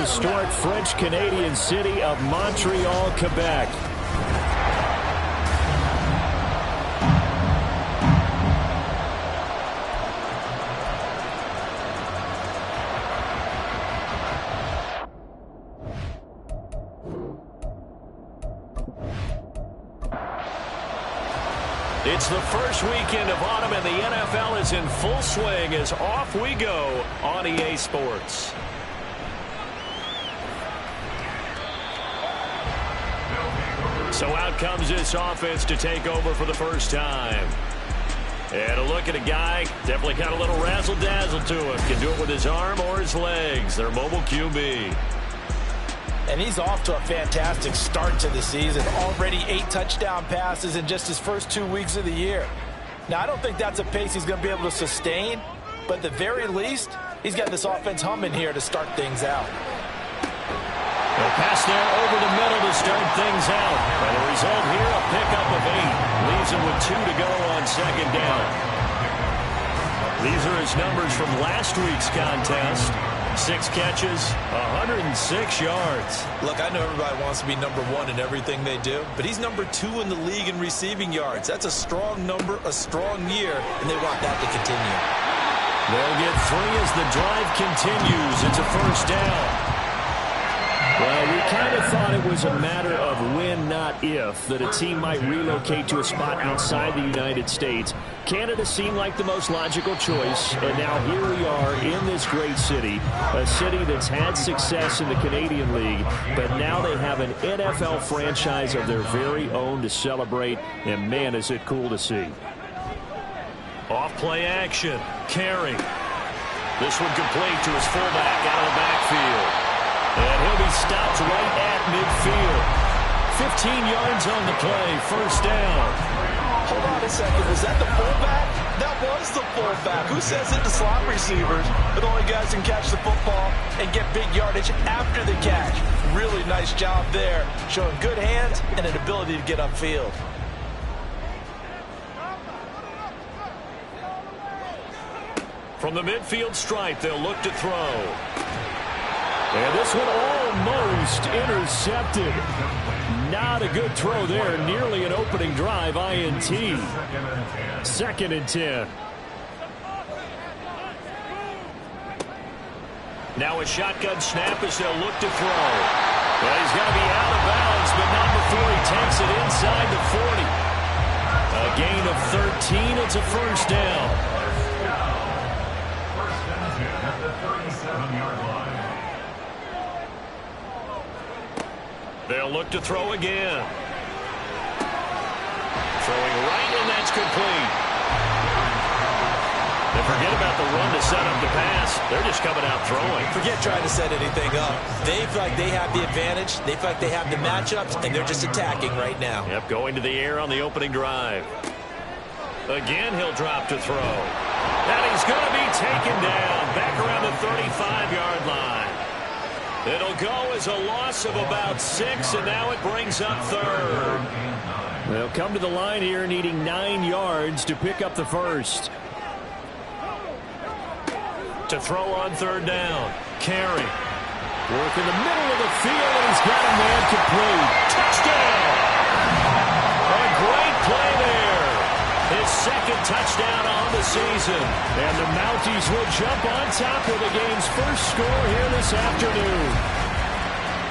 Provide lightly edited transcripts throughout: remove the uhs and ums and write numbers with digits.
historic French-Canadian city of Montreal, Quebec. It's the first weekend of autumn, and the NFL is in full swing as off we go on EA Sports. So out comes this offense to take over for the first time. And a look at a guy, definitely got a little razzle-dazzle to him. Can do it with his arm or his legs. Their mobile QB. And he's off to a fantastic start to the season. Already 8 touchdown passes in just his first 2 weeks of the year. Now, I don't think that's a pace he's going to be able to sustain, but at the very least, he's got this offense humming here to start things out. A pass there over the middle to start things out. And the result here, a pickup of 8. Leaves him with 2 to go on second down. These are his numbers from last week's contest. 6 catches, 106 yards. Look, I know everybody wants to be number 1 in everything they do, but he's number 2 in the league in receiving yards. That's a strong number, a strong year, and they want that to continue. They'll get 3 as the drive continues. It's a first down. Well, we kind of thought it was a matter of when, not if, that a team might relocate to a spot outside the United States. Canada seemed like the most logical choice, and now here we are in this great city, a city that's had success in the Canadian League, but now they have an NFL franchise of their very own to celebrate, and man, is it cool to see. Off play action, Carey. This one complete to his fullback out of the backfield. And he'll be stopped right at midfield. 15 yards on the play, first down. Hold on a second, was that the fullback? That was the fullback. Who says it to slot receivers? The only guys can catch the football and get big yardage after the catch. Really nice job there, showing good hands and an ability to get upfield. From the midfield stripe, they'll look to throw. And this one almost intercepted. Not a good throw there. Nearly an opening drive, INT. 2nd and 10. Now a shotgun snap as they'll look to throw. Well, he's got to be out of bounds, but not before he takes it inside the 40. A gain of 13. It's a first down. First and 10 at the 37-yard line. They'll look to throw again. Throwing right, and that's complete. They forget about the run to set up the pass. They're just coming out throwing. Forget trying to set anything up. They feel like they have the advantage. They feel like they have the matchups, and they're just attacking right now. Yep, going to the air on the opening drive. Again, he'll drop to throw. And he's going to be taken down back around the 35-yard line. It'll go as a loss of about 6, and now it brings up 3rd. They'll come to the line here needing 9 yards to pick up the first. To throw on 3rd down. Carey. Work in the middle of the field, and he's got a man complete. Touchdown! A great play there. His 2nd touchdown on the season. And the Mounties will jump on top of the game's first score here this afternoon.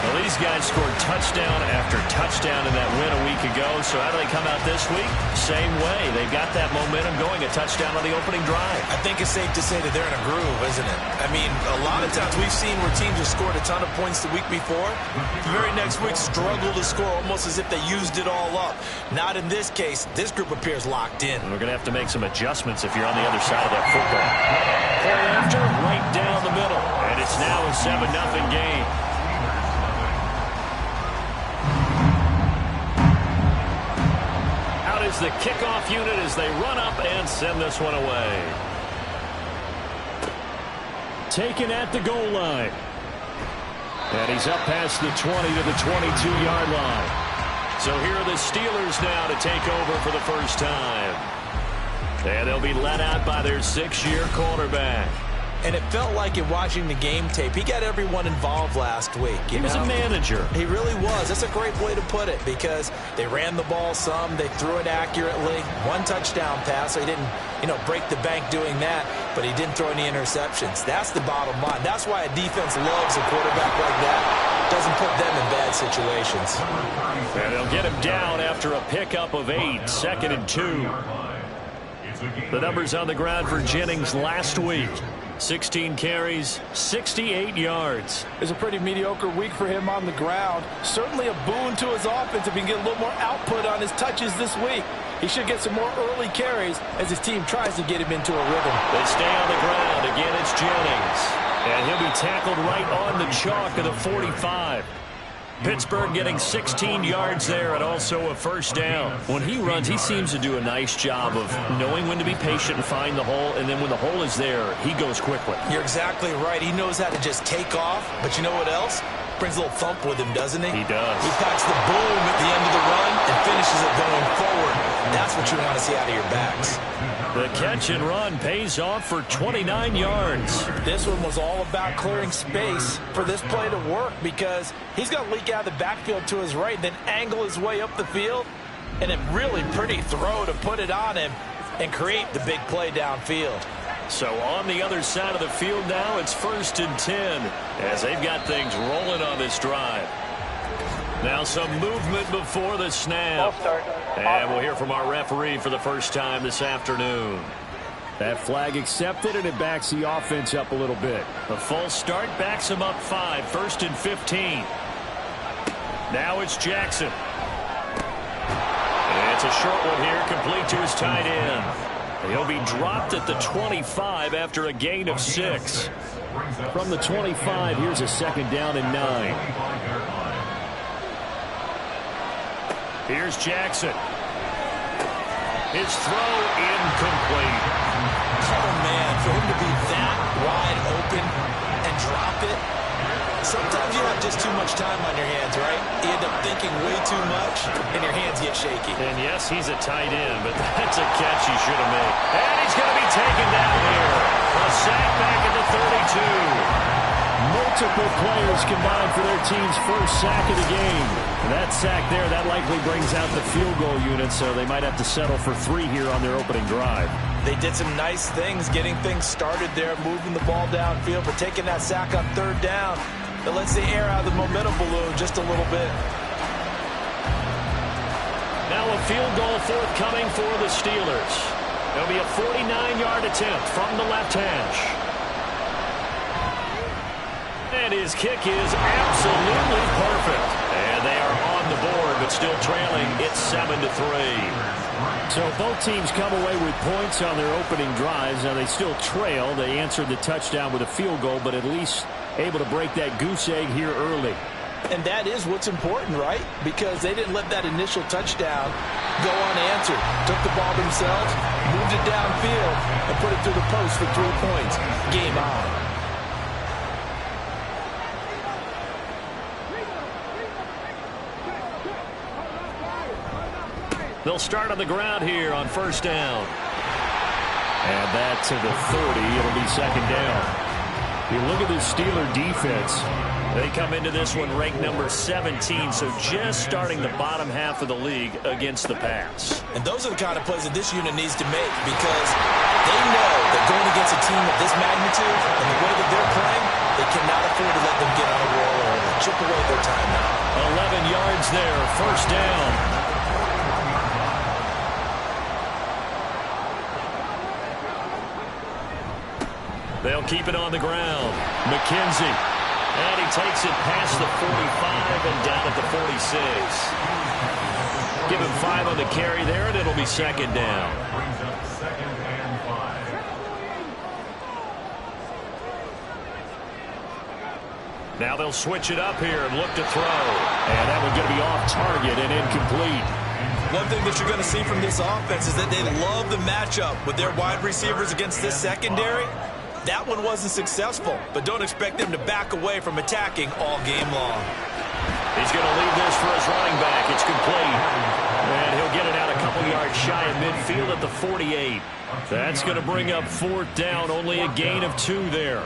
Well, these guys scored touchdown after touchdown in that win a week ago. So how do they come out this week? Same way. They've got that momentum going, a touchdown on the opening drive. I think it's safe to say that they're in a groove, isn't it? I mean, a lot of times we've seen where teams have scored a ton of points the week before. The very next week struggle to score almost as if they used it all up. Not in this case. This group appears locked in. We're going to have to make some adjustments if you're on the other side of that football. Play after, right down the middle. And it's now a 7-0 game. Is the kickoff unit as they run up and send this one away. Taken at the goal line. And he's up past the 20 to the 22-yard line. So here are the Steelers now to take over for the first time. And they'll be let out by their 6-year quarterback. And it felt like in watching the game tape, he got everyone involved last week. He was a manager. He really was. That's a great way to put it because they ran the ball some. They threw it accurately. One touchdown pass. So he didn't, break the bank doing that, but he didn't throw any interceptions. That's the bottom line. That's why a defense loves a quarterback like that. Doesn't put them in bad situations. And they'll get him down after a pickup of 8, 2nd and 2. The numbers on the ground for Jennings last week. 16 carries, 68 yards. It's a pretty mediocre week for him on the ground. Certainly a boon to his offense if he can get a little more output on his touches this week. He should get some more early carries as his team tries to get him into a rhythm. They stay on the ground. Again, it's Jennings. And he'll be tackled right on the chalk of the 45. Pittsburgh getting 16 yards there and also a first down. When he runs, he seems to do a nice job of knowing when to be patient and find the hole, and then when the hole is there, he goes quickly. You're exactly right. He knows how to just take off, but you know what else? Brings a little thump with him, doesn't he? He does. He packs the boom at the end of the run and finishes it going forward. That's what you want to see out of your backs. The catch and run pays off for 29 yards. This one was all about clearing space for this play to work because he's going to leak out of the backfield to his right, then angle his way up the field, and a really pretty throw to put it on him and create the big play downfield. So on the other side of the field now, it's 1st and 10 as they've got things rolling on this drive. Now some movement before the snap. And we'll hear from our referee for the first time this afternoon. That flag accepted, and it backs the offense up a little bit. The false start backs them up 5, 1st and 15. Now it's Jackson. And it's a short one here, complete to his tight end. He'll be dropped at the 25 after a gain of 6. From the 25, here's a 2nd down and 9. Here's Jackson. His throw incomplete. Oh, man, for him to be that wide open and drop it. Sometimes you have just too much time on your hands, right? You end up thinking way too much, and your hands get shaky. And yes, he's a tight end, but that's a catch he should have made. And he's going to be taken down here. A sack back at the 32. Multiple players combined for their team's first sack of the game. That sack there, that likely brings out the field goal unit, so they might have to settle for 3 here on their opening drive. They did some nice things getting things started there, moving the ball downfield, but taking that sack on 3rd down, that lets the air out of the momentum balloon just a little bit. Now a field goal forthcoming for the Steelers. There'll be a 49-yard attempt from the left hash. And his kick is absolutely perfect. And they are on the board, but still trailing. It's 7-3. So both teams come away with points on their opening drives. Now they still trail. They answered the touchdown with a field goal, but at least able to break that goose egg here early. And that is what's important, right? Because they didn't let that initial touchdown go unanswered. Took the ball themselves, moved it downfield, and put it through the post for 3 points. Game on. They'll start on the ground here on 1st down. And that to the 30. It'll be 2nd down. You look at this Steeler defense. They come into this one ranked number 17, so just starting the bottom half of the league against the pass. And those are the kind of plays that this unit needs to make because they know that going against a team of this magnitude and the way that they're playing, they cannot afford to let them get on a roll or chip away their time now. 11 yards there, 1st down. They'll keep it on the ground. McKenzie. And he takes it past the 45 and down at the 46. Give him 5 on the carry there, and it'll be 2nd down. Brings up 2nd and 5. Now they'll switch it up here and look to throw. And that one's going to be off target and incomplete. One thing that you're going to see from this offense is that they love the matchup with their wide receivers against this secondary. That one wasn't successful, but don't expect them to back away from attacking all game long. He's going to leave this for his running back. It's complete. And he'll get it out a couple couple yards shy of midfield at the 48. That's going to bring up 4th down, only a gain of 2 there.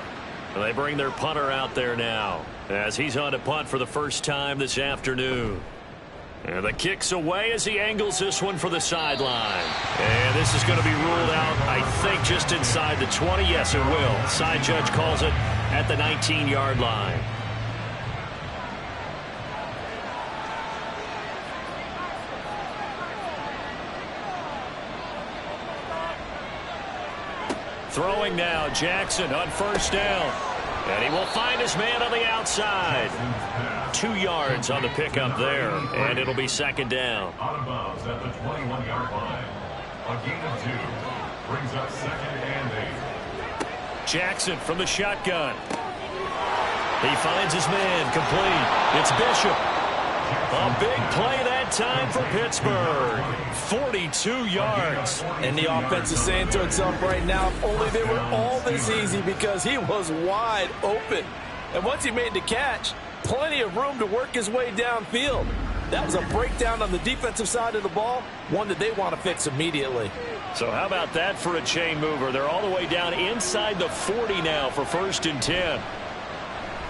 And they bring their punter out there now as he's on to punt for the first time this afternoon. And the kick's away as he angles this one for the sideline. And this is going to be ruled out, I think, just inside the 20. Yes, it will. Side judge calls it at the 19-yard line. Throwing now, Jackson on 1st down. And he will find his man on the outside. 2 yards on the pickup there, and it'll be 2nd down. Out of bounds at the 21-yard line. A gain of 2 brings up 2nd and 8. Jackson from the shotgun. He finds his man, complete. It's Bishop. A big play that time for Pittsburgh. 42 yards. And the offense is saying to itself right now, if only they were all this easy, because he was wide open. And once he made the catch, plenty of room to work his way downfield. That was a breakdown on the defensive side of the ball, one that they want to fix immediately. So how about that for a chain mover? They're all the way down inside the 40 now for 1st and 10.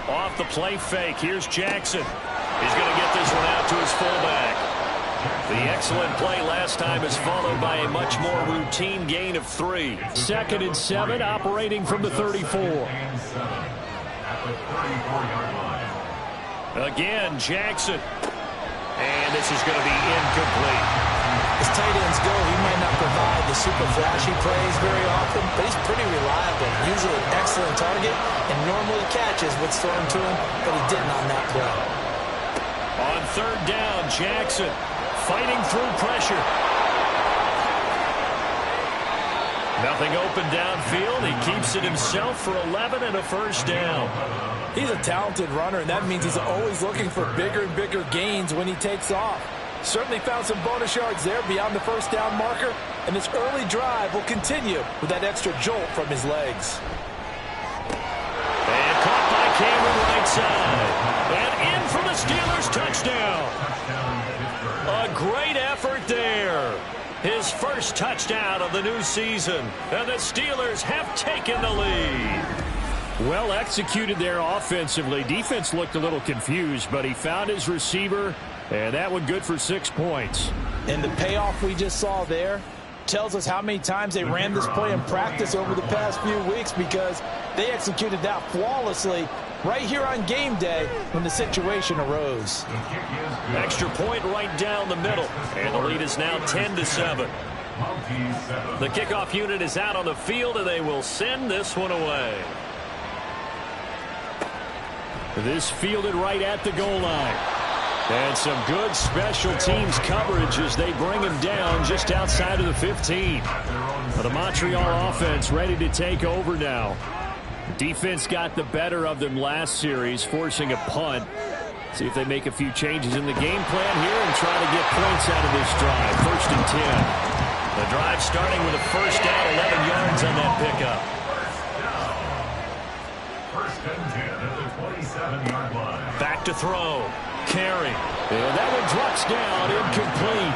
Off the play fake, here's Jackson. He's going to get this one out to his fullback. The excellent play last time is followed by a much more routine gain of 3. 2nd and 7, operating from the 34. And 7 at the 34-yard line. Again, Jackson. And this is going to be incomplete. As tight ends go, he might not provide the super flashy plays very often, but he's pretty reliable. Usually an excellent target and normally catches what's thrown to him, but he didn't on that play. On 3rd down, Jackson fighting through pressure. Nothing open downfield. He keeps it himself for 11 and a 1st down. He's a talented runner, and that means he's always looking for bigger and bigger gains when he takes off. Certainly found some bonus yards there beyond the 1st down marker, and this early drive will continue with that extra jolt from his legs. And caught by Cameron right side. And in for the Steelers touchdown. A great effort there. His first touchdown of the new season. And the Steelers have taken the lead. Well executed there offensively. Defense looked a little confused, but he found his receiver, and that one good for 6 points. And the payoff we just saw there tells us how many times they ran this play in practice over the past few weeks, because they executed that flawlessly right here on game day when the situation arose. Extra point right down the middle, and the lead is now 10-7. The kickoff unit is out on the field, and they will send this one away. This fielded right at the goal line. And some good special teams coverage as they bring him down just outside of the 15. The Montreal offense ready to take over now. Defense got the better of them last series, forcing a punt. See if they make a few changes in the game plan here and try to get points out of this drive. 1st and 10. The drive starting with a 1st down, 11 yards on that pickup. 1st and 10 at the 27-yard line. Back to throw. Carry. And that one drops down, incomplete.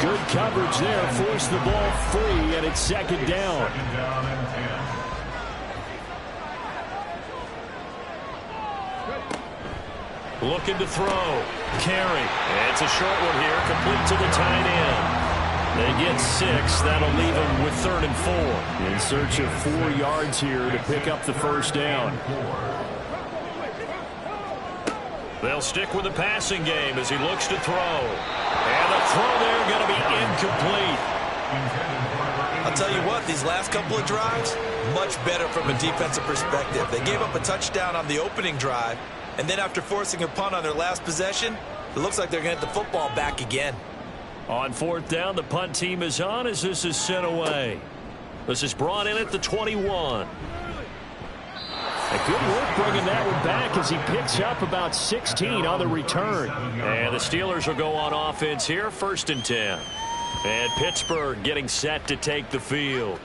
Good coverage there, forced the ball free, and it's 2nd down. 2nd down and 10. Looking to throw. Carry. It's a short one here, complete to the tight end. They get 6. That'll leave them with 3rd and 4. In search of 4 yards here to pick up the 1st down. They'll stick with the passing game as he looks to throw. And the throw there going to be incomplete. I'll tell you what, these last couple of drives, much better from a defensive perspective. They gave up a touchdown on the opening drive, and then after forcing a punt on their last possession, it looks like they're going to get the football back again. On 4th down, the punt team is on as this is sent away. This is brought in at the 21. A good work bringing that one back as he picks up about 16 on the return. And the Steelers will go on offense here, 1st and 10. And Pittsburgh getting set to take the field.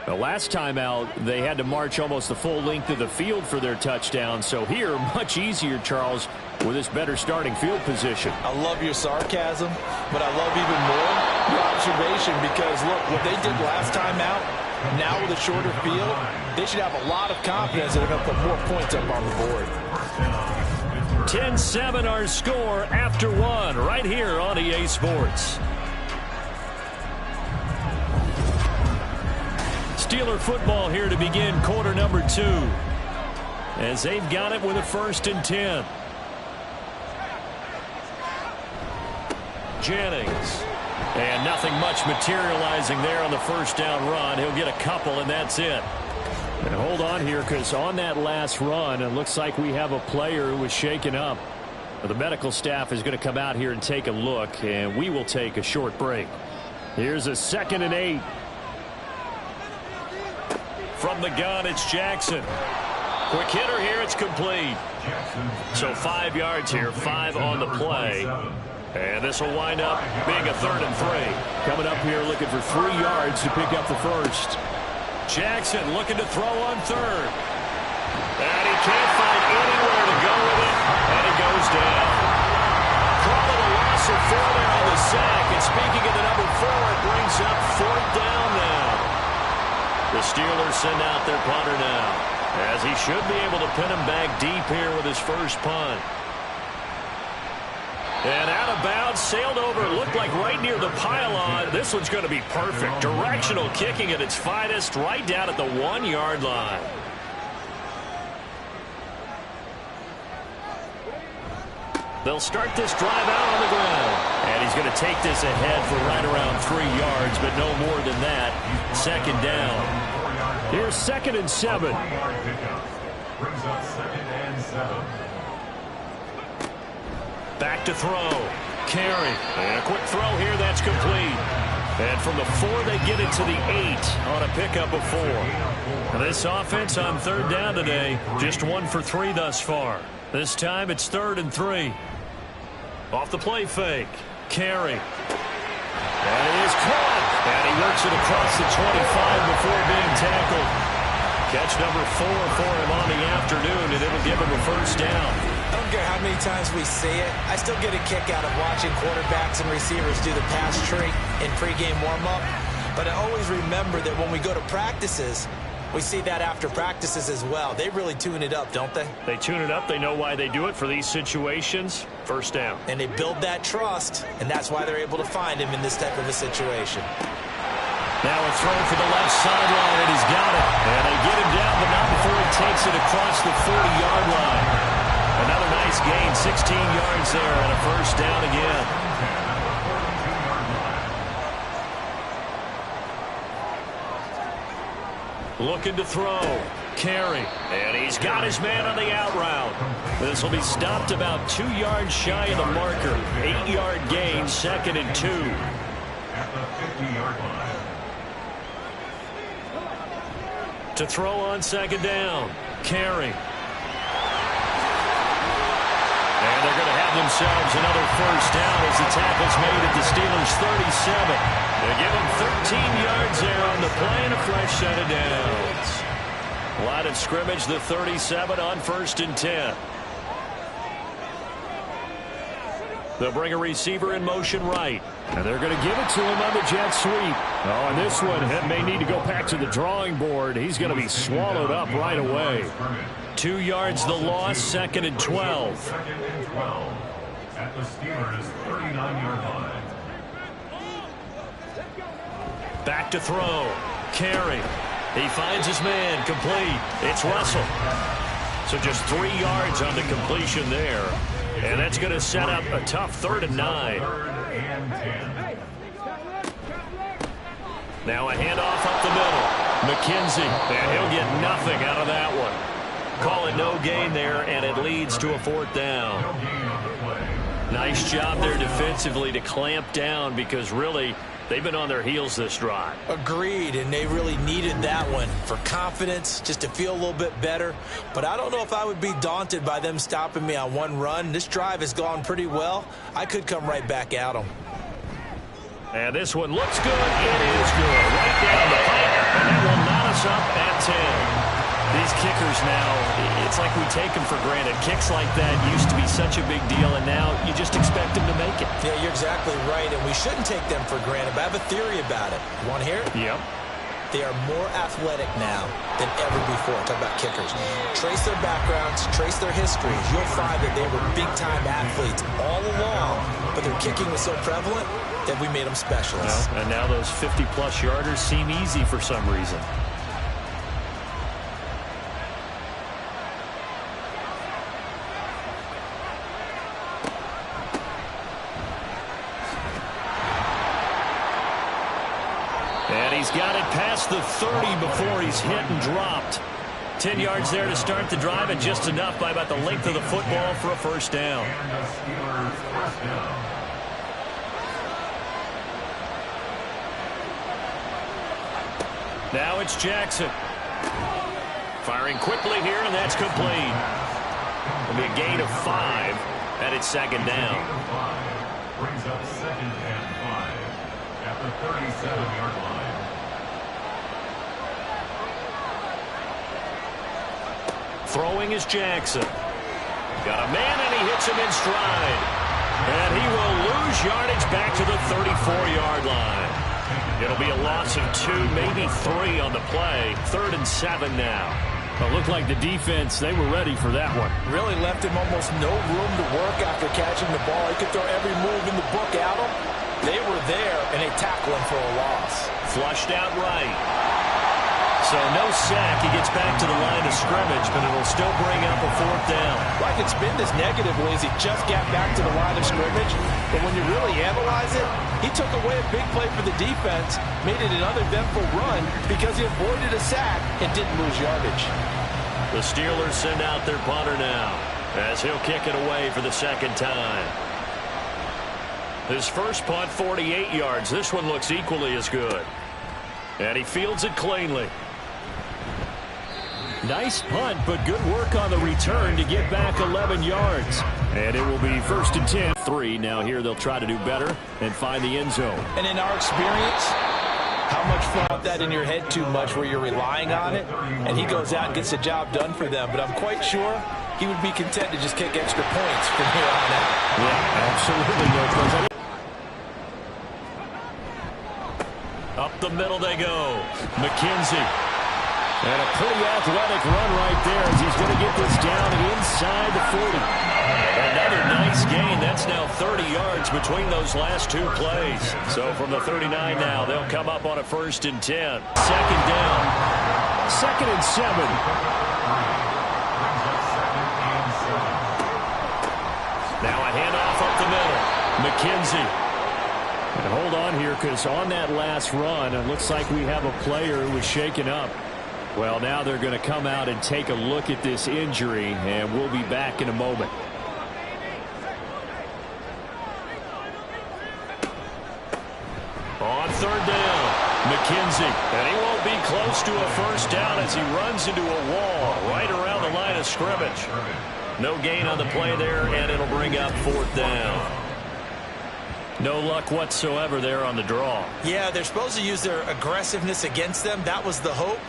The last time out, they had to march almost the full length of the field for their touchdown. So here, much easier, Charles, with this better starting field position. I love your sarcasm, but I love even more your observation because, look, what they did last time out, now with a shorter field, they should have a lot of confidence that they're going to put more points up on the board. 10-7 our score after one right here on EA Sports. Steeler football here to begin quarter number 2. As they've got it with a 1st and 10. Jennings. And nothing much materializing there on the first down run. He'll get a couple, and that's it. And hold on here, because on that last run, it looks like we have a player who was shaken up. The medical staff is going to come out here and take a look, and we will take a short break. Here's a 2nd and 8. From the gun, it's Jackson. Quick hitter here, it's complete. So 5 yards here, 5 on the play. And this will wind up being a 3rd and 3. Coming up here looking for 3 yards to pick up the first. Jackson looking to throw on 3rd. And he can't find anywhere to go with it. And he goes down. Call it a loss of 4 there on the sack. And speaking of the number 4, it brings up 4th down now. The Steelers send out their punter now, as he should be able to pin him back deep here with his first punt. And out of bounds, sailed over, looked like right near the pylon. This one's going to be perfect. Directional kicking at its finest, right down at the 1-yard line. They'll start this drive out on the ground. And he's going to take this ahead for right around 3 yards, but no more than that. 2nd down. Here's 2nd and 7. Brings up 2nd and 7. Back to throw. Carry. And a quick throw here. That's complete. And from the 4, they get it to the 8 on a pickup of 4. And this offense on 3rd down today, just 1 for 3 thus far. This time it's 3rd and 3. Off the play fake. Carry. And he is caught. And he works it across the 25 before being tackled. Catch number 4 for him on the afternoon, and it'll give him a 1st down. I don't care how many times we see it. I still get a kick out of watching quarterbacks and receivers do the pass tree in pregame warm-up. But I always remember that when we go to practices, we see that after practices as well. They really tune it up, don't they? They tune it up. They know why they do it for these situations. 1st down. And they build that trust, and that's why they're able to find him in this type of a situation. Now a throw for the left sideline, and he's got it. And they get him down, but not before he takes it across the 40-yard line. Another nice gain, 16 yards there, and a 1st down again. Looking to throw. Carry. And he's got his man on the out route. This will be stopped about 2 yards shy of the marker. 8-yard gain, 2nd and 2. At the 50-yard line. To throw on 2nd down. Carry. And they're going to have themselves another 1st down as the tackle's made at the Steelers' 37. They give them 13 yards there on the play and a fresh set of downs. Line of scrimmage, the 37 on 1st and 10. They'll bring a receiver in motion right. And they're going to give it to him on the jet sweep. Oh, and this one may need to go back to the drawing board. He's going to be swallowed up right away. 2 yards the loss, 2nd and 12. 2nd and 12 at the Steelers' 39-yard line. Back to throw. Carry. He finds his man. Complete. It's Russell. So just 3 yards on the completion there. And that's going to set up a tough 3rd and 9. 3rd and 10. Now a handoff up the middle. McKenzie. And he'll get nothing out of that one. Call it no gain there, and it leads to a 4th down. Nice job there defensively to clamp down because really they've been on their heels this drive. Agreed, and they really needed that one for confidence, just to feel a little bit better. But I don't know if I would be daunted by them stopping me on one run. This drive has gone pretty well. I could come right back at them. And this one looks good. It is good. Right down the pipe, and that will not toss up at 10. These kickers now, it's like we take them for granted. Kicks like that used to be such a big deal, and now you just expect them to make it. Yeah, you're exactly right, and we shouldn't take them for granted, but I have a theory about it. You want to hear it? Yep. They are more athletic now than ever before. Talk about kickers. Trace their backgrounds, trace their histories. You'll find that they were big-time athletes all along, but their kicking was so prevalent that we made them specialists. Well, and now those 50-plus yarders seem easy for some reason. And he's got it past the 30 before he's hit and dropped. 10 yards there to start the drive, and just enough by about the length of the football for a first down. Now it's Jackson. Firing quickly here, and that's complete. It'll be a gain of 5, and it's second down. Brings up second and 5 at the 37-yard line. Throwing is Jackson. Got a man, and he hits him in stride. And he will lose yardage back to the 34-yard line. It'll be a loss of 2, maybe 3 on the play. 3rd and 7 now. It looked like the defense, they were ready for that one. Really left him almost no room to work after catching the ball. He could throw every move in the book at him. They were there, and they tackled him for a loss. Flushed out right. So no sack. He gets back to the line of scrimmage, but it'll still bring up a 4th down. Like it's been this negatively as he just got back to the line of scrimmage. But when you really analyze it, he took away a big play for the defense, made it an uneventful run because he avoided a sack and didn't lose yardage. The Steelers send out their punter now as he'll kick it away for the second time. His first punt, 48 yards. This one looks equally as good. And he fields it cleanly. Nice punt, but good work on the return to get back 11 yards. And it will be 1st and 10. 3. Now here they'll try to do better and find the end zone. And in our experience, how much fun about that in your head too much where you're relying on it, and he goes out and gets the job done for them. But I'm quite sure he would be content to just kick extra points from here on out. Yeah, absolutely no question. Up the middle they go. McKenzie. And a pretty athletic run right there as he's going to get this down inside the 40. Another nice gain. That's now 30 yards between those last 2 plays. So from the 39 now, they'll come up on a 1st and 10. Second down. 2nd and 7. Now a handoff up the middle. McKenzie. And hold on here, because on that last run, it looks like we have a player who was shaken up. Well, now they're going to come out and take a look at this injury, and we'll be back in a moment. On 3rd down, McKenzie. And he won't be close to a first down as he runs into a wall right around the line of scrimmage. No gain on the play there, and it'll bring up 4th down. No luck whatsoever there on the draw. Yeah, they're supposed to use their aggressiveness against them. That was the hope.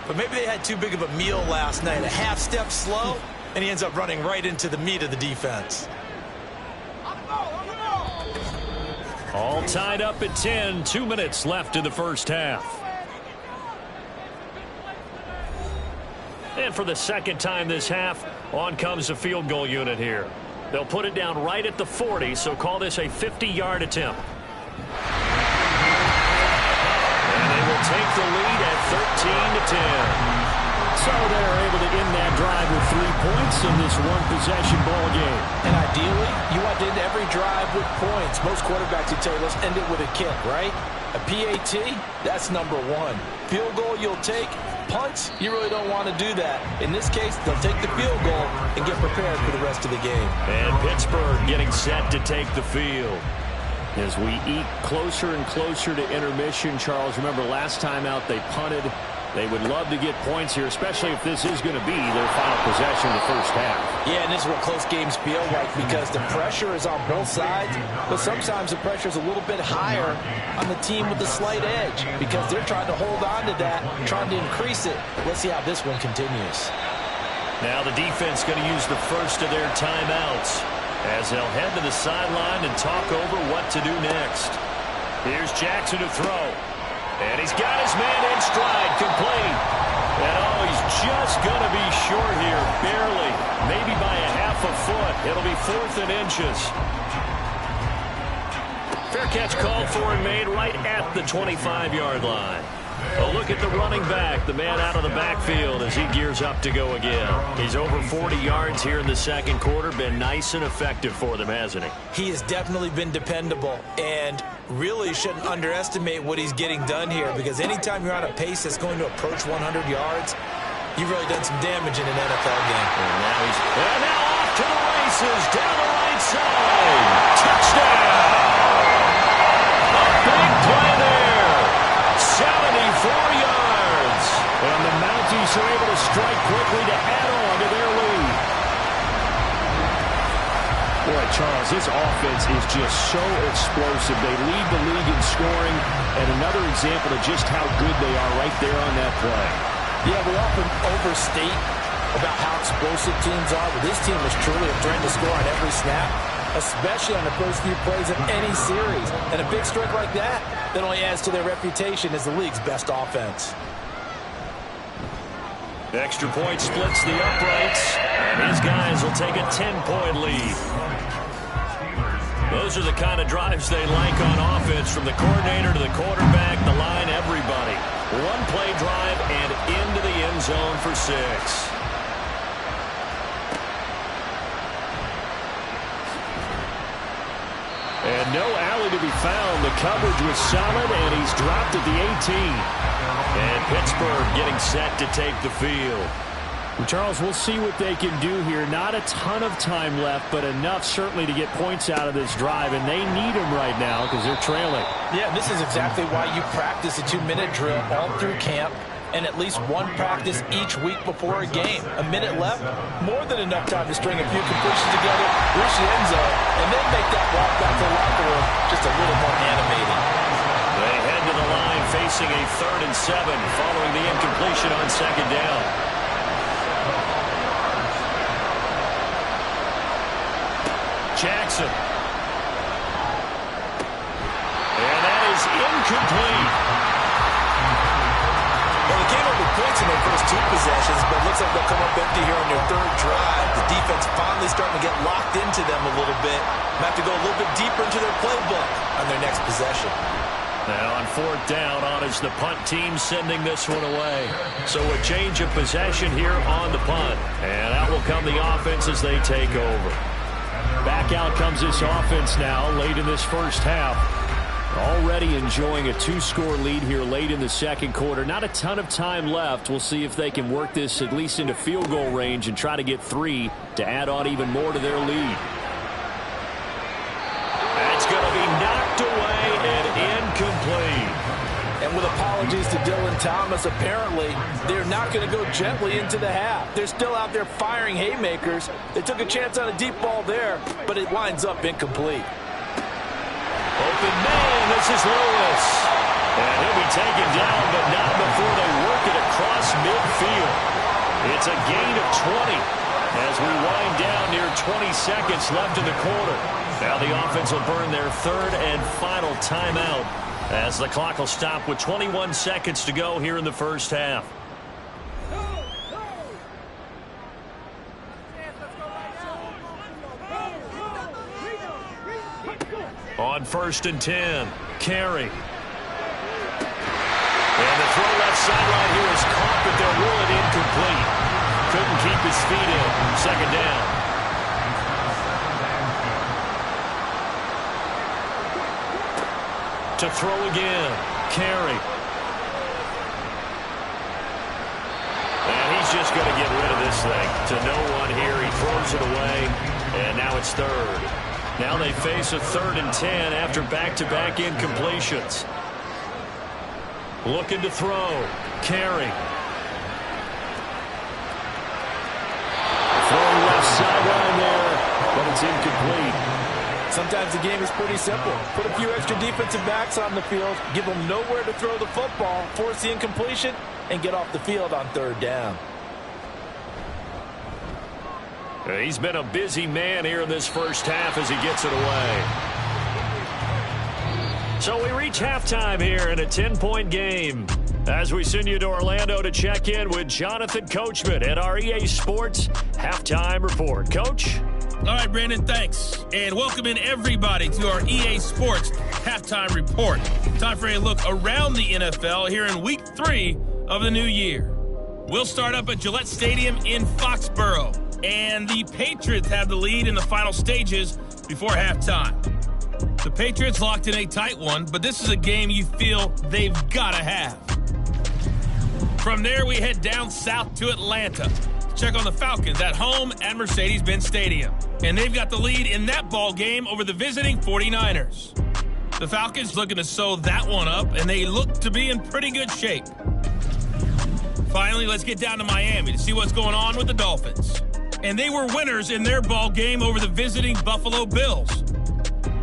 But maybe they had too big of a meal last night. A half step slow, and he ends up running right into the meat of the defense. All tied up at 10. 2 minutes left in the first half. And for the second time this half, on comes the field goal unit here. They'll put it down right at the 40, so call this a 50-yard attempt. And they will take the lead at 13-10. So they're able to end that drive with 3 points in this one-possession ball game. And ideally, you want to end every drive with points. Most quarterbacks would tell you, let's end it with a kick, right? A PAT, that's number 1. Field goal you'll take. Punts, you really don't want to do that. In this case, they'll take the field goal and get prepared for the rest of the game. And Pittsburgh getting set to take the field. As we eat closer and closer to intermission, Charles, remember last time out they punted They would love to get points here, especially if this is going to be their final possession of the first half. Yeah, and this is what close games feel like because the pressure is on both sides, but sometimes the pressure is a little bit higher on the team with the slight edge because they're trying to hold on to that, trying to increase it. Let's see how this one continues. Now the defense going to use the first of their timeouts as they'll head to the sideline and talk over what to do next. Here's Jackson to throw. And he's got his man in stride, complete. And oh, he's just going to be short here, barely, maybe by a half a foot. It'll be 4th and inches. Fair catch called for and made right at the 25-yard line. A look at the running back, the man out of the backfield as he gears up to go again. He's over 40 yards here in the second quarter. Been nice and effective for them, hasn't he? He has definitely been dependable and really shouldn't underestimate what he's getting done here because anytime you're on a pace that's going to approach 100 yards, you've really done some damage in an NFL game. And now off to the races, down the right side. Touchdown! A big play there. 74 yards. And the Mounties are able to strike quickly to add on to their lead. Boy, Charles, this offense is just so explosive. They lead the league in scoring, and another example of just how good they are right there on that play. Yeah, we often overstate about how explosive teams are, but this team is truly a threat to score on every snap, especially on the first few plays of any series. And a big strike like that only adds to their reputation as the league's best offense. The extra point splits the uprights, and his guys will take a 10-point lead. Those are the kind of drives they like on offense, from the coordinator to the quarterback, the line, everybody. One-play drive and into the end zone for 6. And no alley to be found. The coverage was solid, and he's dropped at the 18. And Pittsburgh getting set to take the field. And Charles, we'll see what they can do here. Not a ton of time left, but enough certainly to get points out of this drive, and they need them right now because they're trailing. Yeah, this is exactly why you practice a 2-minute drill all through camp and at least one practice each week before a game. A minute left, more than enough time to string a few completions together, reach the end zone, and then make that walk back to the locker room just a little more animated. They head to the line facing a 3rd and 7 following the incompletion on 2nd down. Jackson. And that is incomplete. Well, they came up with points in their first 2 possessions, but it looks like they'll come up empty here on their 3rd drive. The defense finally starting to get locked into them a little bit. They have to go a little bit deeper into their playbook on their next possession. Now on 4th down, on is the punt team sending this one away. So a change of possession here on the punt. And out will come the offense as they take over. Back out comes this offense now late in this first half. Already enjoying a 2-score lead here late in the second quarter. Not a ton of time left. We'll see if they can work this at least into field goal range and try to get 3 to add on even more to their lead. That's going to be knocked away and incomplete. And with apologies to Dylan Thomas, apparently they're not going to go gently into the half. They're still out there firing haymakers. They took a chance on a deep ball there, but it winds up incomplete. Open man, this is Lewis. And he'll be taken down, but not before they work it across midfield. It's a gain of 20 as we wind down near 20 seconds left in the quarter. Now the offense will burn their 3rd and final timeout as the clock will stop with 21 seconds to go here in the first half. On 1st and 10, Carey. And the throw left sideline here is caught, but they'll rule it incomplete. Couldn't keep his feet in. 2nd down. To throw again, Carey. And he's just going to get rid of this thing. To no one here, he throws it away, and now it's 3rd. Now they face a 3rd and 10 after back-to-back incompletions. Looking to throw. Carry. Throwing left sideline there, but it's incomplete. Sometimes the game is pretty simple. Put a few extra defensive backs on the field, give them nowhere to throw the football, force the incompletion, and get off the field on third down. He's been a busy man here in this first half as he gets it away. So we reach halftime here in a 10-point game. As we send you to Orlando to check in with Jonathan Coachman at our EA Sports Halftime Report. Coach? All right, Brandon, thanks. And welcome in everybody to our EA Sports Halftime Report. Time for a look around the NFL here in Week 3 of the new year. We'll start up at Gillette Stadium in Foxborough. And the Patriots have the lead in the final stages before halftime. The Patriots locked in a tight one, but this is a game you feel they've got to have. From there, we head down south to Atlanta. Check on the Falcons at home at Mercedes-Benz Stadium. And they've got the lead in that ball game over the visiting 49ers. The Falcons looking to sew that one up, and they look to be in pretty good shape. Finally, let's get down to Miami to see what's going on with the Dolphins. And they were winners in their ball game over the visiting Buffalo Bills.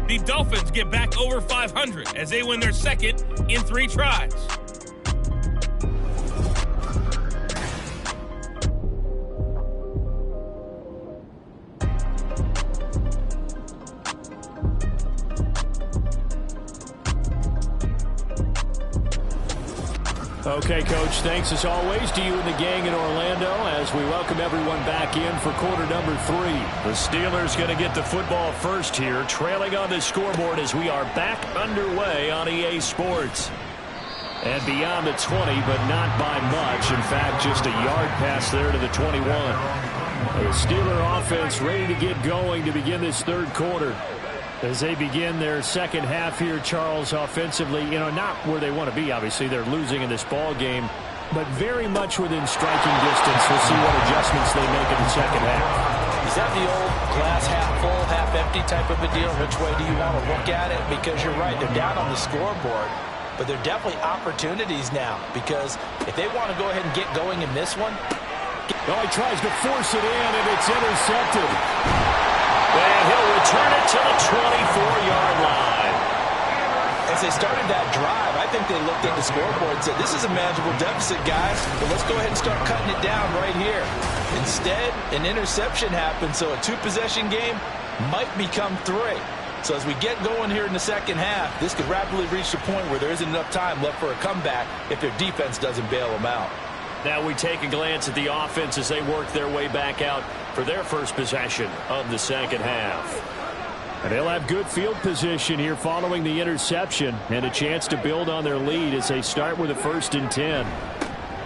The Dolphins get back over 500 as they win their second in 3 tries. Okay, Coach, thanks as always to you and the gang in Orlando as we welcome everyone back in for quarter number 3. The Steelers going to get the football first here, trailing on the scoreboard as we are back underway on EA Sports. And beyond the 20, but not by much. In fact, just a yard pass there to the 21. The Steeler offense ready to get going to begin this third quarter. As they begin their second half here, Charles, offensively, not where they want to be, obviously. They're losing in this ball game, but very much within striking distance. We'll see what adjustments they make in the second half. Is that the old glass half full, half empty type of a deal? Which way do you want to look at it? Because you're right, they're down on the scoreboard, but they're definitely opportunities now. Because if they want to go ahead and get going in this one. He tries to force it in, and it's intercepted. And he'll return it to the 24-yard line. As they started that drive, I think they looked at the scoreboard and said, this is a manageable deficit, guys, but let's go ahead and start cutting it down right here. Instead, an interception happened, so a 2-possession game might become 3. So as we get going here in the second half, this could rapidly reach the point where there isn't enough time left for a comeback if their defense doesn't bail them out. Now we take a glance at the offense as they work their way back out for their first possession of the second half. And they'll have good field position here following the interception and a chance to build on their lead as they start with a 1st and 10.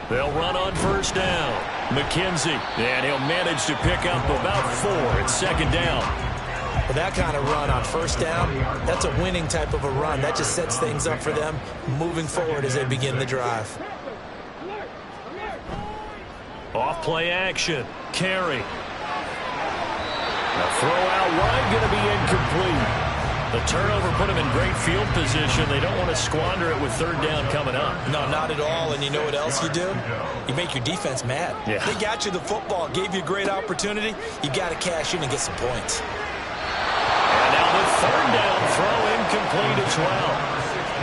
They'll run on first down. McKenzie, and he'll manage to pick up about 4 at second down. With that kind of run on first down, that's a winning type of a run. That just sets things up for them moving forward as they begin the drive. Off play action. Carry. The throw out wide going to be incomplete. The turnover put them in great field position. They don't want to squander it with third down coming up. No, not at all. And you know what else you do? You make your defense mad. Yeah. They got you the football, gave you a great opportunity. You got to cash in and get some points. And now the third down throw incomplete as well.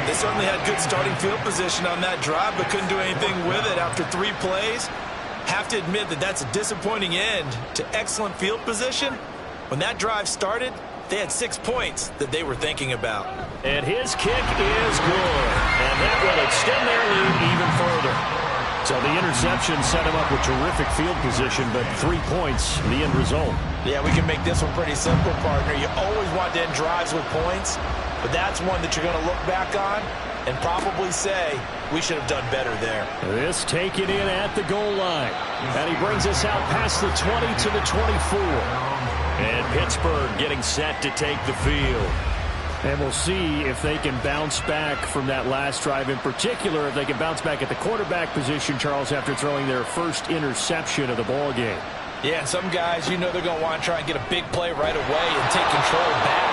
They certainly had good starting field position on that drive, but couldn't do anything with it after 3 plays. Have to admit that that's a disappointing end to excellent field position. When that drive started, they had 6 points that they were thinking about. And his kick is good. And that will extend their lead even further. So the interception set him up with terrific field position, but 3 points, the end result. Yeah, we can make this one pretty simple, partner. You always want to end drives with points, but that's one that you're going to look back on and probably say, we should have done better there. This taken in at the goal line. And he brings us out past the 20 to the 24. And Pittsburgh getting set to take the field. And we'll see if they can bounce back from that last drive. In particular, if they can bounce back at the quarterback position, Charles, after throwing their first interception of the ball game. Yeah, some guys, they're going to want to try and get a big play right away and take control back.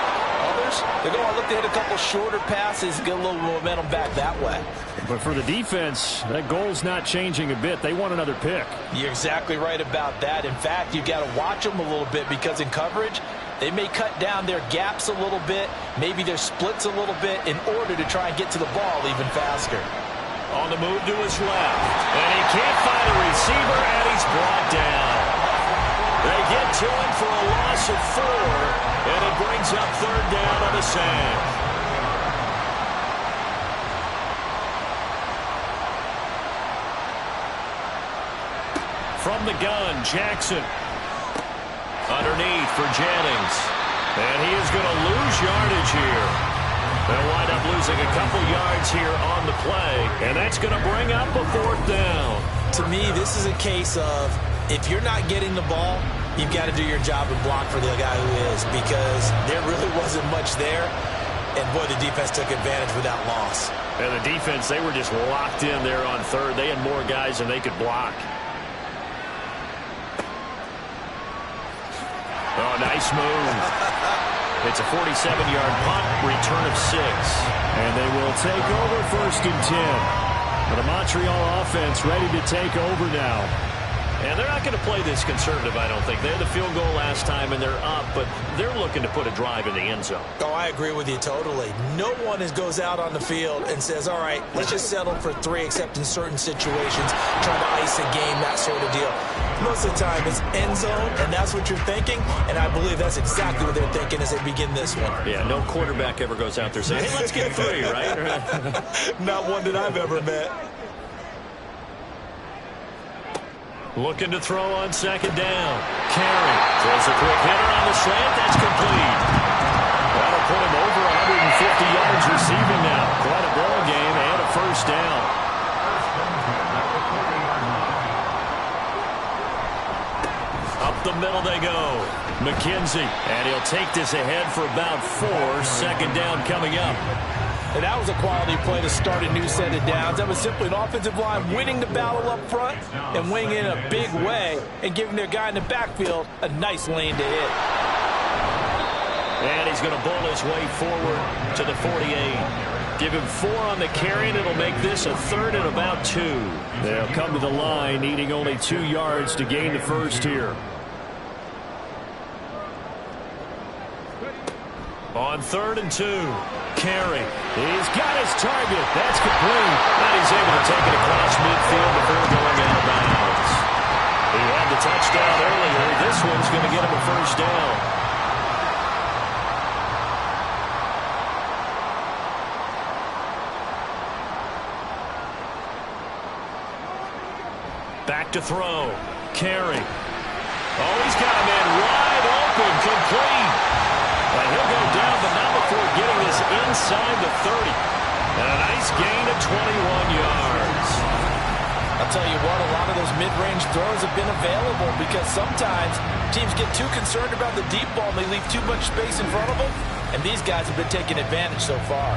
Others, rushers, they're going to look to hit a couple shorter passes, get a little momentum back that way. But for the defense, that goal's not changing a bit. They want another pick. You're exactly right about that. In fact, you've got to watch them a little bit because in coverage, they may cut down their gaps a little bit, maybe their splits a little bit in order to try and get to the ball even faster. On the move to his left. And he can't find a receiver, and he's brought down. They get to him for a loss of 4, and it brings up 3rd down on the sand. From the gun, Jackson. Underneath for Jennings. And he is going to lose yardage here. They'll wind up losing a couple yards here on the play, and that's going to bring up a 4th down. To me, this is a case of if you're not getting the ball, you've got to do your job and block for the guy who is, because there really wasn't much there, and boy, the defense took advantage with that loss. And the defense, they were just locked in there on 3rd. They had more guys than they could block. Oh, nice move. It's a 47-yard punt, return of 6. And they will take over 1st and 10. But the Montreal offense ready to take over now. And they're not going to play this conservative, I don't think. They had the field goal last time, and they're up, but they're looking to put a drive in the end zone. Oh, I agree with you totally. No one goes out on the field and says, all right, let's just settle for 3, except in certain situations, trying to ice a game, that sort of deal. Most of the time, it's end zone, and that's what you're thinking, and I believe that's exactly what they're thinking as they begin this one. Yeah, no quarterback ever goes out there saying, hey, let's get 3, right? Not one that I've ever met. Looking to throw on 2nd down. Carey throws a quick hitter on the slant. That's complete. That'll put him over 150 yards receiving now. Quite a ball game and a 1st down. Up the middle they go. McKenzie. And he'll take this ahead for about 4. 2nd down coming up. And that was a quality play to start a new set of downs. That was simply an offensive line winning the battle up front and winning in a big way and giving their guy in the backfield a nice lane to hit. And he's going to bowl his way forward to the 48. Give him 4 on the carry, and it'll make this a 3rd and about 2. They'll come to the line needing only 2 yards to gain the 1st here. On 3rd and 2. Carey. He's got his target. That's complete. And he's able to take it across midfield before going out of bounds. He had the touchdown earlier. This one's going to get him a 1st down. Back to throw. Carey. Oh, he's got a man wide open. Complete. And he'll go down, but not before getting this inside the 30. And a nice gain of 21 yards. I'll tell you what, a lot of those mid-range throws have been available because sometimes teams get too concerned about the deep ball and they leave too much space in front of them. And these guys have been taking advantage so far.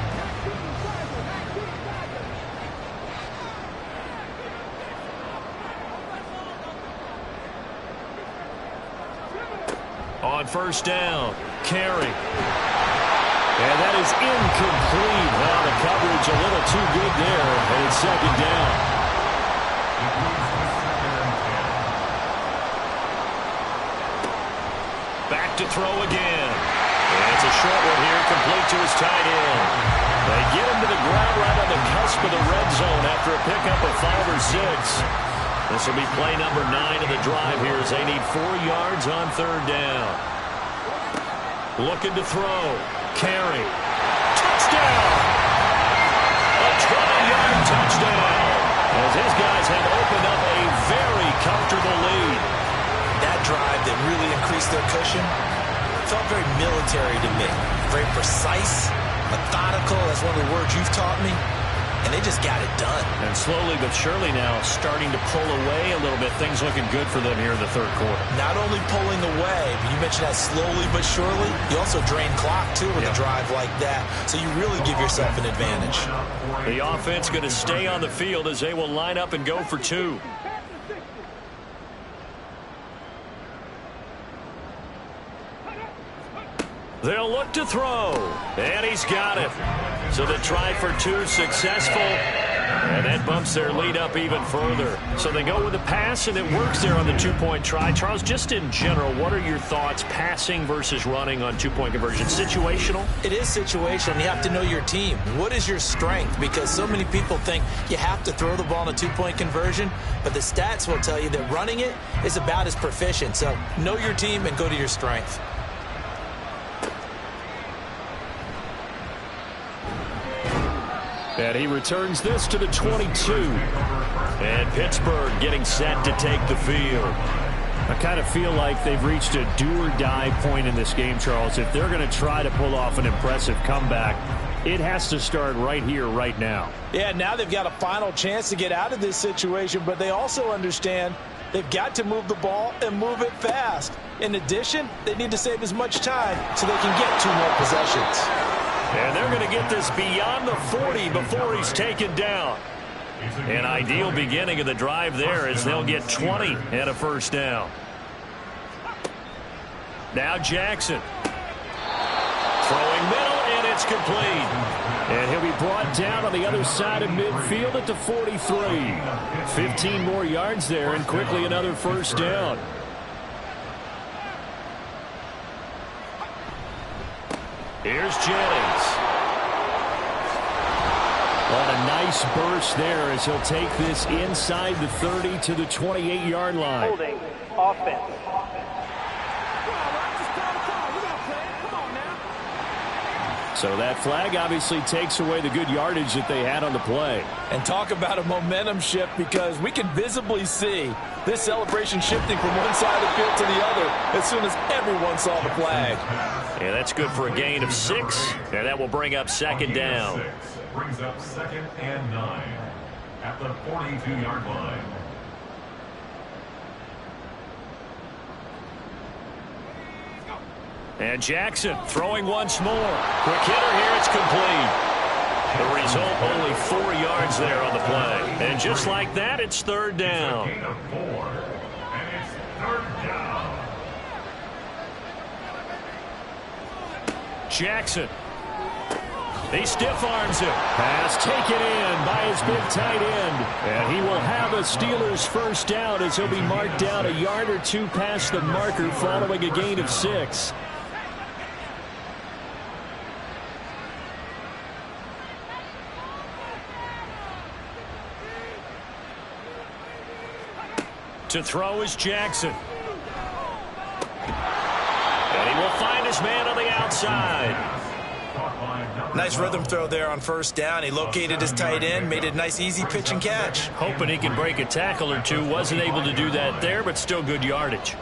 On 1st down, Carey. And that is incomplete. Well, the coverage a little too good there, and it's 2nd down. Back to throw again. And it's a short one here, complete to his tight end. They get him to the ground right on the cusp of the red zone after a pickup of 5 or 6. This will be play number 9 of the drive here as they need 4 yards on 3rd down. Looking to throw. Carey. Touchdown! A 20-yard touchdown as his guys have opened up a very comfortable lead. That drive that really increased their cushion felt very military to me. Very precise, methodical. That's one of the words you've taught me. And they just got it done. And slowly but surely now starting to pull away a little bit. Things looking good for them here in the 3rd quarter. Not only pulling away, but you mentioned that slowly but surely. You also drain clock, too, with a drive like that. So you really give yourself an advantage. The offense going to stay on the field as they will line up and go for 2. They'll look to throw. And he's got it. So the try for two successful. And that bumps their lead up even further. So they go with the pass, and it works there on the two-point try. Charles, just in general, what are your thoughts passing versus running on two-point conversion? Situational? It is situational. You have to know your team. What is your strength? Because so many people think you have to throw the ball in a two-point conversion, but the stats will tell you that running it is about as proficient. So know your team and go to your strength. And he returns this to the 22. And Pittsburgh getting set to take the field. I kind of feel like they've reached a do-or-die point in this game, Charles. If they're going to try to pull off an impressive comeback, it has to start right here, right now. Yeah, now they've got a final chance to get out of this situation, but they also understand they've got to move the ball and move it fast. In addition, they need to save as much time so they can get 2 more possessions. And they're going to get this beyond the 40 before he's taken down. An ideal beginning of the drive there as they'll get 20 and a first down. Now Jackson. Throwing middle, and it's complete. And he'll be brought down on the other side of midfield at the 43. 15 more yards there, and quickly another first down. Here's Jennings. What a nice burst there as he'll take this inside the 30 to the 28-yard line. Holding offense. So that flag obviously takes away the good yardage that they had on the play. And talk about a momentum shift, because we can visibly see this celebration shifting from one side of the field to the other as soon as everyone saw the flag. Yeah, that's good for a gain of 6, and that will bring up second down. Brings up 2nd and 9 at the 42-yard line. And Jackson throwing once more. Quick hitter here, it's complete. The result, only 4 yards there on the play. And just like that, it's third down. It's a gain of 4, and it's third down. Jackson. He stiff arms it. Pass taken in by his big tight end. And he will have a Steelers first down as he'll be marked down a yard or 2 past the marker following a gain of 6. To throw is Jackson. And he will find his man on the outside. Nice rhythm throw there on first down. He located his tight end, made it a nice, easy pitch and catch. Hoping he can break a tackle or 2. Wasn't able to do that there, but still good yardage.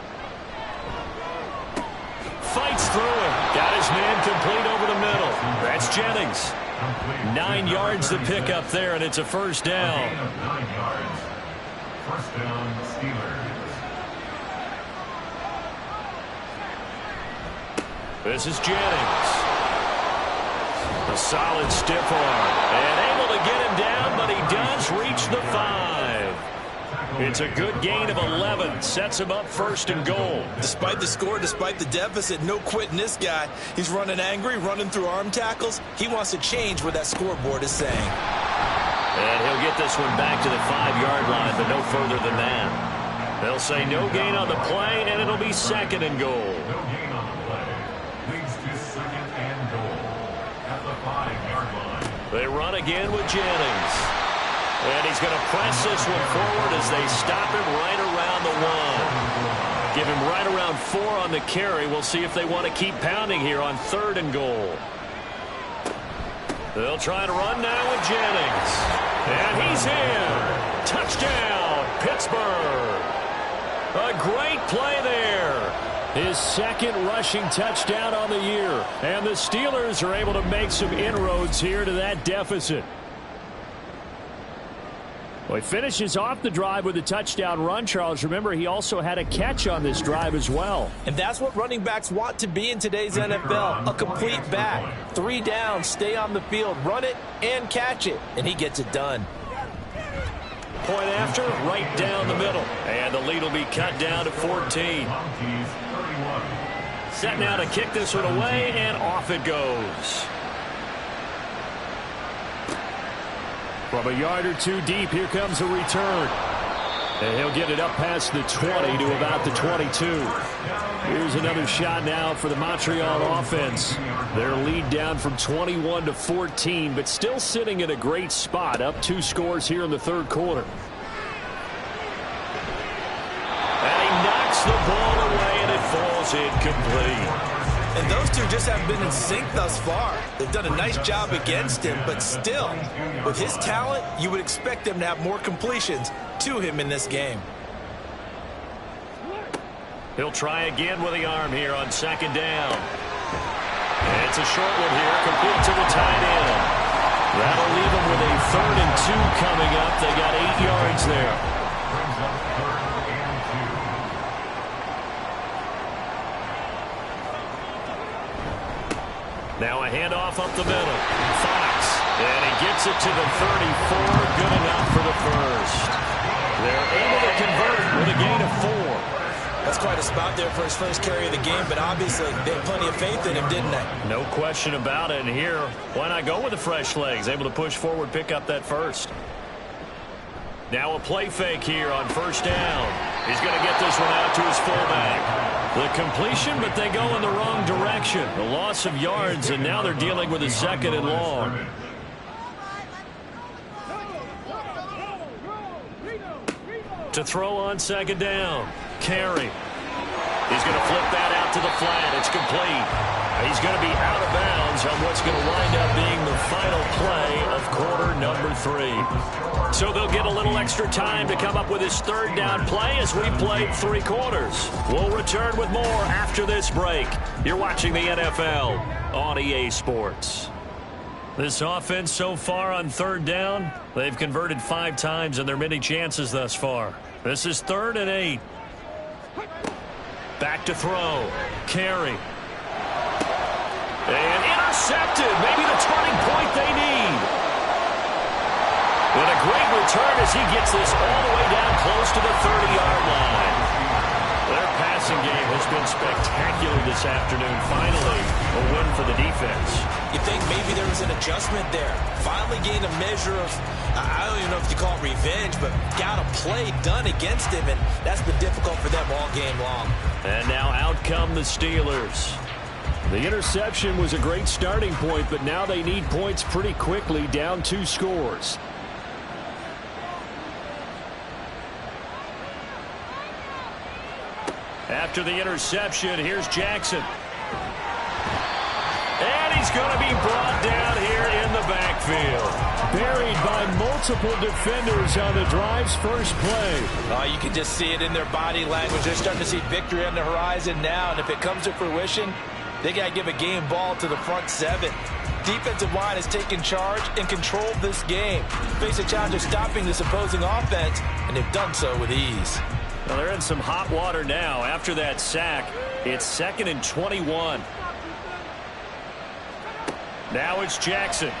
Fights through it. Got his man complete over the middle. That's Jennings. 9 yards to pick up there, and it's a first down. Gain of 9 yards. First down, Steelers. This is Jennings. A solid stiff arm. And able to get him down, but he does reach the 5. It's a good gain of 11. Sets him up first and goal. Despite the score, despite the deficit, no quitting this guy. He's running angry, running through arm tackles. He wants to change what that scoreboard is saying. And he'll get this one back to the 5-yard line, but no further than that. They'll say no gain on the play, and it'll be second and goal. No gain on the play. Leads to 2nd and goal at the 5-yard line. They run again with Jennings. And he's going to press this one forward as they stop him right around the 1. Give him right around 4 on the carry. We'll see if they want to keep pounding here on 3rd and goal. They'll try to run now with Jennings. And he's in. Touchdown, Pittsburgh. A great play there. His 2nd rushing touchdown on the year. And the Steelers are able to make some inroads here to that deficit. Well, he finishes off the drive with a touchdown run, Charles. Remember, he also had a catch on this drive as well. And that's what running backs want to be in today's NFL, a complete back. 3 downs, stay on the field, run it, and catch it. And he gets it done. Point after, right down the middle. And the lead will be cut down to 14. Mounties 31, Set now to kick this one away, and off it goes. From a yard or two deep, here comes a return. And he'll get it up past the 20 to about the 22. Here's another shot now for the Montreal offense. Their lead down from 21 to 14, but still sitting in a great spot, up 2 scores here in the third quarter. And he knocks the ball away, and it falls incomplete. And those two just haven't been in sync thus far. They've done a nice job against him, but still, with his talent, you would expect them to have more completions to him in this game. He'll try again with the arm here on second down. And it's a short one here, complete to the tight end. That'll leave them with a 3rd and 2 coming up. They got 8 yards there. Now a handoff up the middle. Fox. And he gets it to the 34. Good enough for the first. They're able to convert with a gain of 4. That's quite a spot there for his first carry of the game, but obviously they had plenty of faith in him, didn't they? No question about it. And here, why not go with the fresh legs? Able to push forward, pick up that first. Now a play fake here on first down. He's going to get this one out to his fullback. The completion, but they go in the wrong direction. The loss of yards, and now they're dealing with a 2nd and long. To throw on second down. Carey. He's going to flip that out to the flat. It's complete. He's going to be out of bounds on what's going to wind up being the final play of quarter number 3. So they'll get a little extra time to come up with his 3rd down play as we played 3 quarters. We'll return with more after this break. You're watching the NFL on EA Sports. This offense so far on 3rd down, they've converted 5 times in their many chances thus far. This is 3rd and 8. Back to throw. Carey. And intercepted. Maybe the turning point they need. And a great return as he gets this all the way down close to the 30-yard line. Their passing game has been spectacular this afternoon. Finally, a win for the defense. You think maybe there was an adjustment there. Finally gained a measure of, I don't even know if you call it revenge, but got a play done against him, and that's been difficult for them all game long. And now out come the Steelers. The interception was a great starting point, but now they need points pretty quickly, down 2 scores. After the interception, here's Jackson. And he's going to be brought down here in the backfield. Buried by multiple defenders on the drive's first play. Oh, you can just see it in their body language. They're starting to see victory on the horizon now, and if it comes to fruition, they got to give a game ball to the front 7. Defensive line has taken charge and controlled this game. Face a challenge of stopping this opposing offense, and they've done so with ease. Well, they're in some hot water now. After that sack, it's 2nd and 21. Now it's Jackson.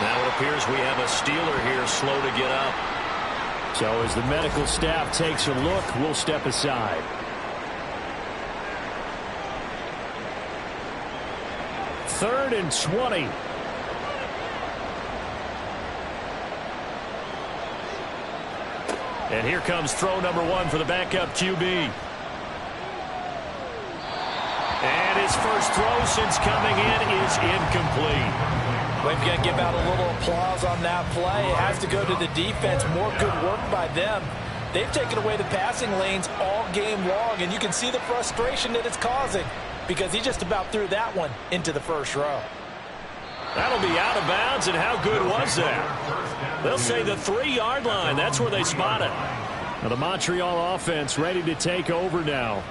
Now it appears we have a Steeler here slow to get up. So as the medical staff takes a look, we'll step aside. Third and 20. And here comes throw number 1 for the backup QB. And his first throw since coming in is incomplete. We've got to give out a little applause on that play. It has to go to the defense. More good work by them. They've taken away the passing lanes all game long, and you can see the frustration that it's causing because he just about threw that one into the first row. That'll be out of bounds, and how good was that? They'll say the 3-yard line. That's where they spot it. Now the Montreal offense ready to take over now.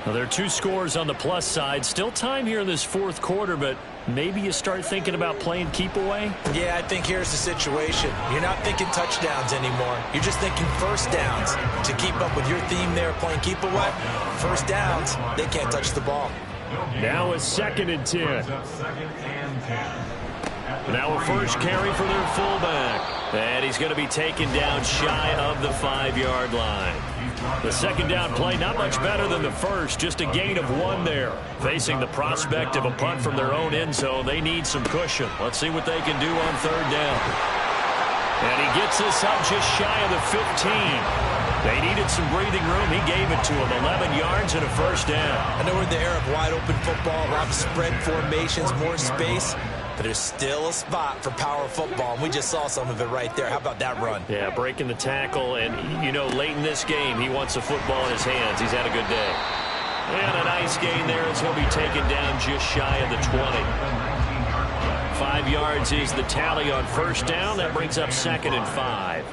Now there are 2 scores on the plus side. Still time here in this 4th quarter, but maybe you start thinking about playing keep away? Yeah, I think here's the situation. You're not thinking touchdowns anymore. You're just thinking first downs. To keep up with your theme there, playing keep away, first downs, they can't touch the ball. Now a 2nd and 10. Now a first carry for their fullback. And he's going to be taken down shy of the 5-yard line. The second down play, not much better than the first, just a gain of 1 there. Facing the prospect of a punt from their own end zone, they need some cushion. Let's see what they can do on third down. And he gets this up just shy of the 15. They needed some breathing room. He gave it to them, 11 yards and a first down. I know we're in the era of wide-open football, a lot of spread formations, more space. But there's still a spot for power football, and we just saw some of it right there. How about that run? Yeah, breaking the tackle, and, you know, late in this game, he wants the football in his hands. He's had a good day. And a nice gain there as he'll be taken down just shy of the 20. 5 yards is the tally on first down. That brings up 2nd and 5.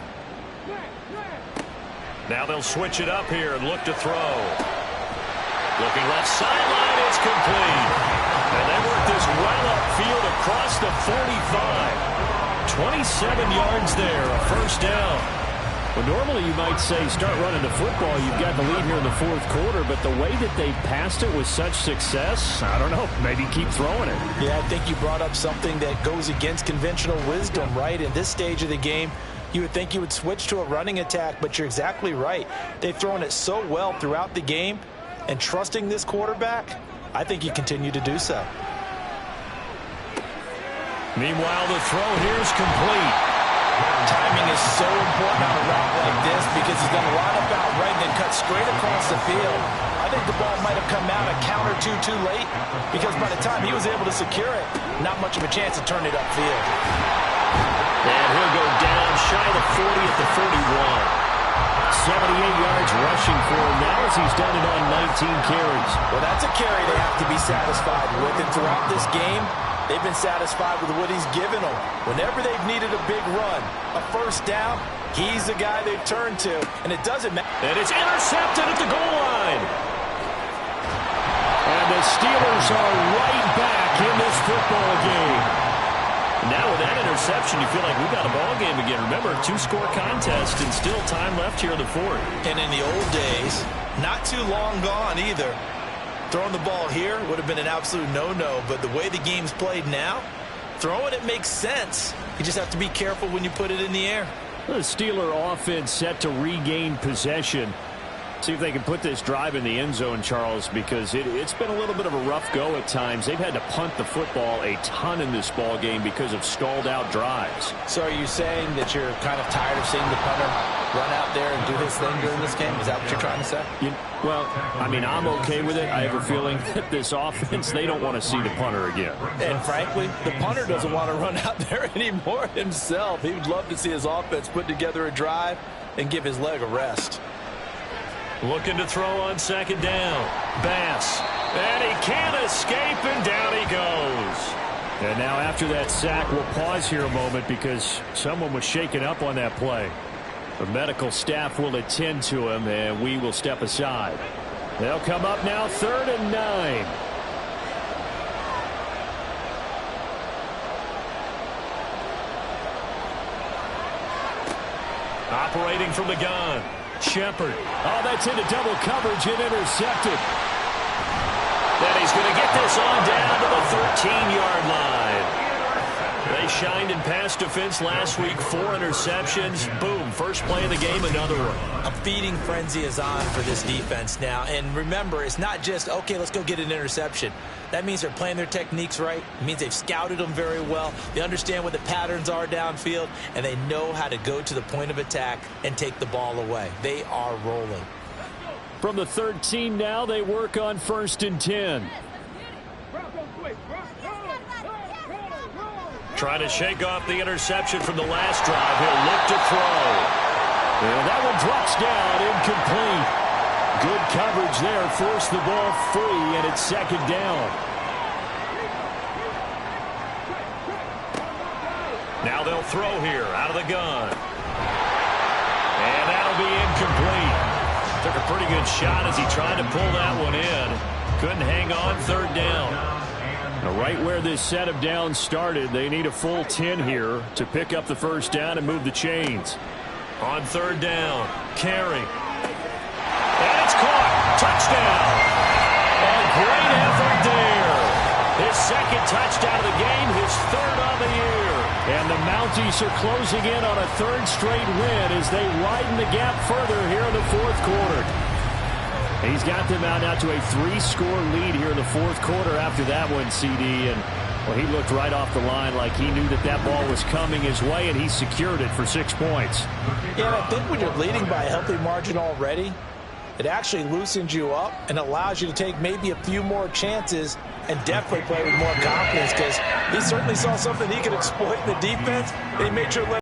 Now they'll switch it up here and look to throw. Looking left sideline, it's complete. And they work this well upfield across the 45. 27 yards there, a first down. Well, normally you might say start running the football. You've got the lead here in the fourth quarter, but the way that they passed it with such success, I don't know, maybe keep throwing it. Yeah, I think you brought up something that goes against conventional wisdom, right? In this stage of the game, you would think you would switch to a running attack, but you're exactly right. They've thrown it so well throughout the game, and trusting this quarterback, I think you continue to do so. Meanwhile, the throw here is complete. Timing is so important on a route like this because he's going to line up out right and then cut straight across the field. I think the ball might have come out a count or two too late because by the time he was able to secure it, not much of a chance to turn it upfield. And he'll go down shy of the 40 at the 41. 78 yards rushing for him now as he's done it on 19 carries. Well, that's a carry they have to be satisfied with. And throughout this game, they've been satisfied with what he's given them. Whenever they've needed a big run, a first down, he's the guy they've turned to. And it doesn't matter. And it's intercepted at the goal line. And the Steelers are right back in this football game. Now with that interception, you feel like we've got a ball game again. Remember, 2-score contest and still time left here in the fourth. And in the old days, not too long gone either. Throwing the ball here would have been an absolute no-no, but the way the game's played now, throwing it makes sense. You just have to be careful when you put it in the air. The Steeler offense set to regain possession. See if they can put this drive in the end zone, Charles, because it's been a little bit of a rough go at times. They've had to punt the football a ton in this ball game because of stalled-out drives. So are you saying that you're kind of tired of seeing the punter run out there and do his thing during this game? Is that what you're trying to say? Well, I mean, I'm okay with it. I have a feeling that this offense, they don't want to see the punter again. And frankly, the punter doesn't want to run out there anymore himself. He would love to see his offense put together a drive and give his leg a rest. Looking to throw on second down. Bass. And he can't escape, and down he goes. And now after that sack, we'll pause here a moment because someone was shaken up on that play. The medical staff will attend to him, and we will step aside. They'll come up now 3rd and 9. Operating from the gun. Shepard. Oh, that's into double coverage and intercepted. Then he's going to get this on down to the 13-yard line. They shined in pass defense last week. 4 interceptions. Boom. First play of the game, another one. A feeding frenzy is on for this defense now. And remember, it's not just, okay, let's go get an interception. That means they're playing their techniques right. It means they've scouted them very well. They understand what the patterns are downfield, and they know how to go to the point of attack and take the ball away. They are rolling. From the 13 now, they work on 1st and 10. Trying to shake off the interception from the last drive. He'll look to throw. And that one drops down, incomplete. Good coverage there. Forced the ball free, and it's second down. Now they'll throw here out of the gun. And that'll be incomplete. Took a pretty good shot as he tried to pull that one in. Couldn't hang on, 3rd down. Now right where this set of downs started, they need a full 10 here to pick up the first down and move the chains. On 3rd down, carry. And it's caught. Touchdown. A great effort there. His second touchdown of the game, his 3rd of the year. And the Mounties are closing in on a third straight win as they widen the gap further here in the fourth quarter. He's got them out now to a 3-score lead here in the fourth quarter after that one, CD. And well, he looked right off the line like he knew that that ball was coming his way, and he secured it for 6 points. Yeah, and I think when you're leading by a healthy margin already, it actually loosens you up and allows you to take maybe a few more chances and definitely play with more confidence, because he certainly saw something he could exploit in the defense, and he made sure to let